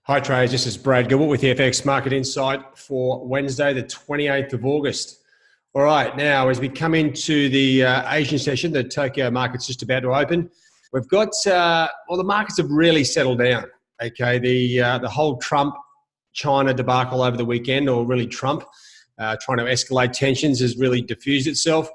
Hi traders, this is Brad Gilbert with the FX Market Insight for Wednesday, the 28th of August. All right, now as we come into the Asian session, the Tokyo market's just about to open. We've got, the markets have really settled down. Okay, the whole Trump-China debacle over the weekend, or really Trump trying to escalate tensions, has really diffused itself.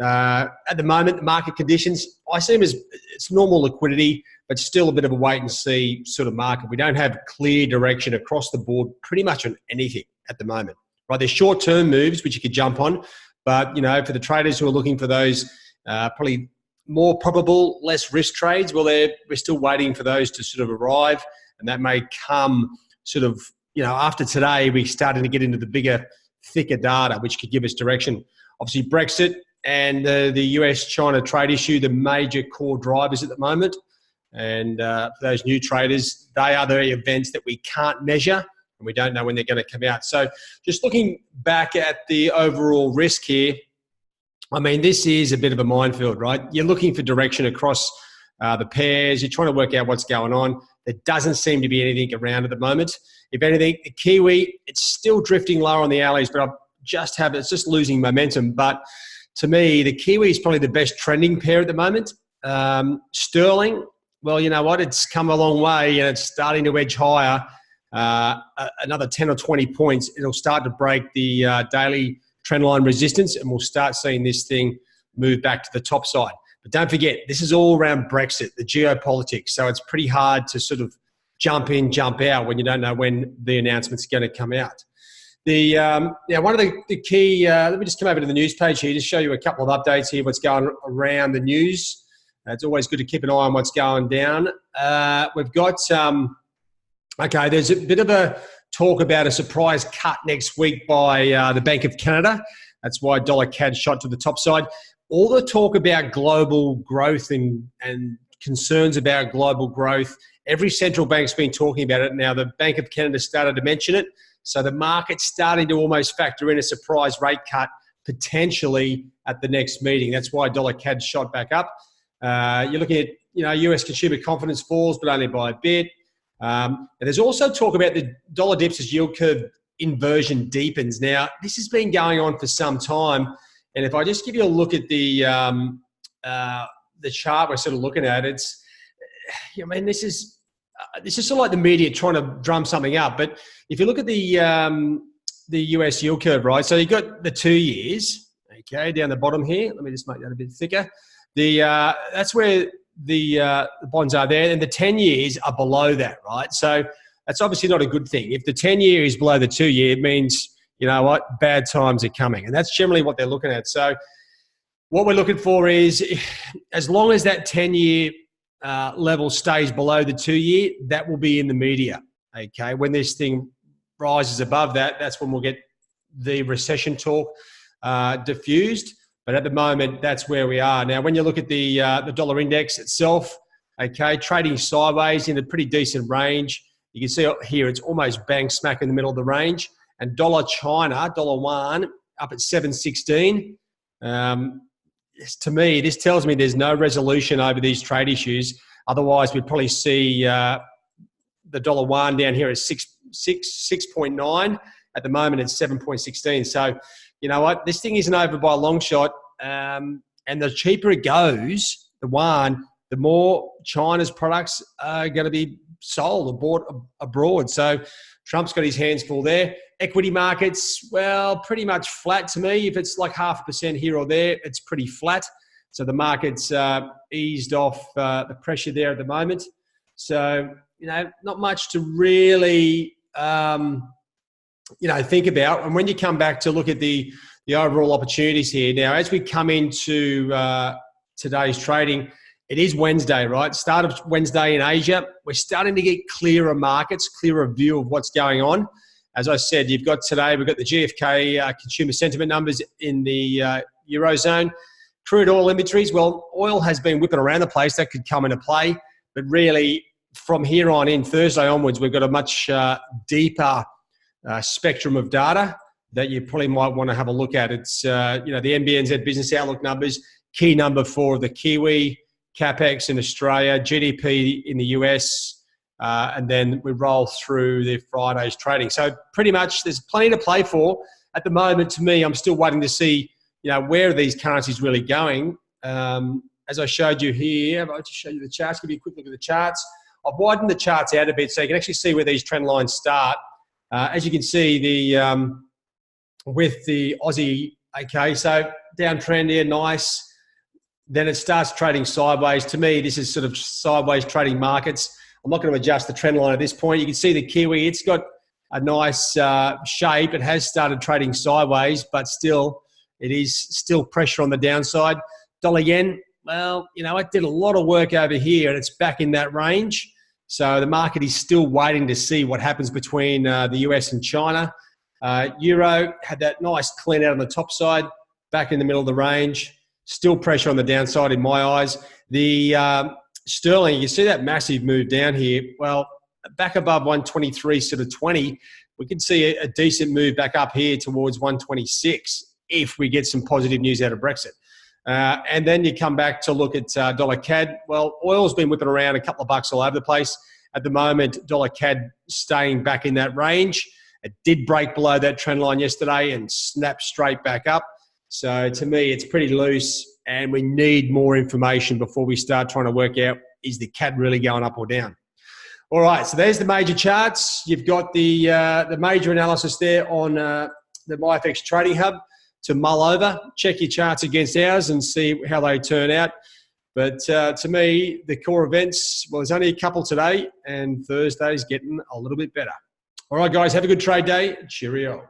At the moment, the market conditions, I see them as it's normal liquidity, but still a bit of a wait and see sort of market. We don't have clear direction across the board pretty much on anything at the moment. Right, there's short-term moves which you could jump on, but for the traders who are looking for those probably more probable, less risk trades, well, we're still waiting for those to sort of arrive, and that may come sort of after today. We're starting to get into the bigger, thicker data which could give us direction. Obviously, Brexit and the US-China trade issue, the major core drivers at the moment. And for those new traders, they are the events that we can't measure and we don't know when they're going to come out. So just looking back at the overall risk here, I mean, this is a bit of a minefield, right? You're looking for direction across the pairs. You're trying to work out what's going on. There doesn't seem to be anything around at the moment. If anything, the Kiwi, it's still drifting lower on the alleys, but it's just losing momentum. But to me, the Kiwi is probably the best trending pair at the moment. Sterling, well, you know what? It's come a long way and it's starting to edge higher. Another 10 or 20 points, it'll start to break the daily trendline resistance and we'll start seeing this thing move back to the top side. But don't forget, this is all around Brexit, the geopolitics. So it's pretty hard to sort of jump in, jump out when you don't know when the announcement's going to come out. One of the key, let me just come over to the news page here to show you a couple of updates here, what's going around the news. It's always good to keep an eye on what's going down. We've got, there's a bit of a talk about a surprise cut next week by the Bank of Canada. That's why dollar CAD shot to the top side. All the talk about global growth and concerns about global growth, every central bank's been talking about it. Now, the Bank of Canada started to mention it. So the market's starting to almost factor in a surprise rate cut potentially at the next meeting. That's why dollar CAD shot back up. You're looking at, US consumer confidence falls, but only by a bit. And there's also talk about the dollar dips as yield curve inversion deepens. Now, this has been going on for some time. And if I just give you a look at the chart we're sort of looking at, this is sort of like the media trying to drum something up. But if you look at the US yield curve, right? So you've got the 2 years, okay, down the bottom here. Let me just make that a bit thicker. That's where the bonds are there, and the 10 years are below that, right? So that's obviously not a good thing. If the 10-year is below the 2-year, it means, bad times are coming. And that's generally what they're looking at. So what we're looking for is, as long as that 10-year level stays below the 2-year, that will be in the media, okay? When this thing rises above that, that's when we'll get the recession talk diffused. But at the moment, that's where we are. Now, when you look at the dollar index itself, okay, trading sideways in a pretty decent range. You can see here it's almost bang smack in the middle of the range. And dollar China, dollar yuan, up at 716. To me, this tells me there's no resolution over these trade issues. Otherwise, we'd probably see the dollar yuan down here at 6.9. At the moment, it's 7.16. So, you know what? This thing isn't over by a long shot. And the cheaper it goes, the yuan, the more China's products are going to be sold or bought abroad. So Trump's got his hands full there. Equity markets, well, pretty much flat to me. If it's like 0.5% here or there, it's pretty flat. So the market's eased off the pressure there at the moment. So, not much to really think about. And when you come back to look at the overall opportunities here, now as we come into today's trading, it is Wednesday, right? Start of Wednesday in Asia. We're starting to get clearer markets, clearer view of what's going on. As I said, we've got the GfK consumer sentiment numbers in the Eurozone. Crude oil inventories, well, oil has been whipping around the place. That could come into play. But really, from here on in, Thursday onwards, we've got a much deeper spectrum of data that you probably might want to have a look at. It's, the NBNZ business outlook numbers, key number for the Kiwi, CapEx in Australia, GDP in the US, and then we roll through the Friday's trading. So pretty much there's plenty to play for. At the moment, to me, I'm still waiting to see, where are these currencies really going. As I showed you here, I'll just show you the charts. Give you a quick look at the charts. I've widened the charts out a bit so you can actually see where these trend lines start. As you can see, with the Aussie, okay, so downtrend here, nice. Then it starts trading sideways. To me, this is sort of sideways trading markets. I'm not going to adjust the trend line at this point. You can see the Kiwi, it's got a nice shape. It has started trading sideways, but still, it is still pressure on the downside. Dollar yen, well, it did a lot of work over here and it's back in that range. So the market is still waiting to see what happens between the US and China. Euro had that nice clean out on the top side, back in the middle of the range. Still pressure on the downside in my eyes. The sterling, you see that massive move down here. Well, back above 123 sort of 20, we can see a decent move back up here towards 126 if we get some positive news out of Brexit. And then you come back to look at dollar CAD. Well, oil's been whipping around a couple of bucks all over the place. At the moment, dollar CAD staying back in that range. It did break below that trend line yesterday and snap straight back up. So to me, it's pretty loose and we need more information before we start trying to work out, is the CAD really going up or down? All right, so there's the major charts. You've got the major analysis there on the MyFX Trading Hub to mull over. Check your charts against ours and see how they turn out. But to me, the core events, well, there's only a couple today and Thursday's getting a little bit better. All right, guys, have a good trade day. Cheerio.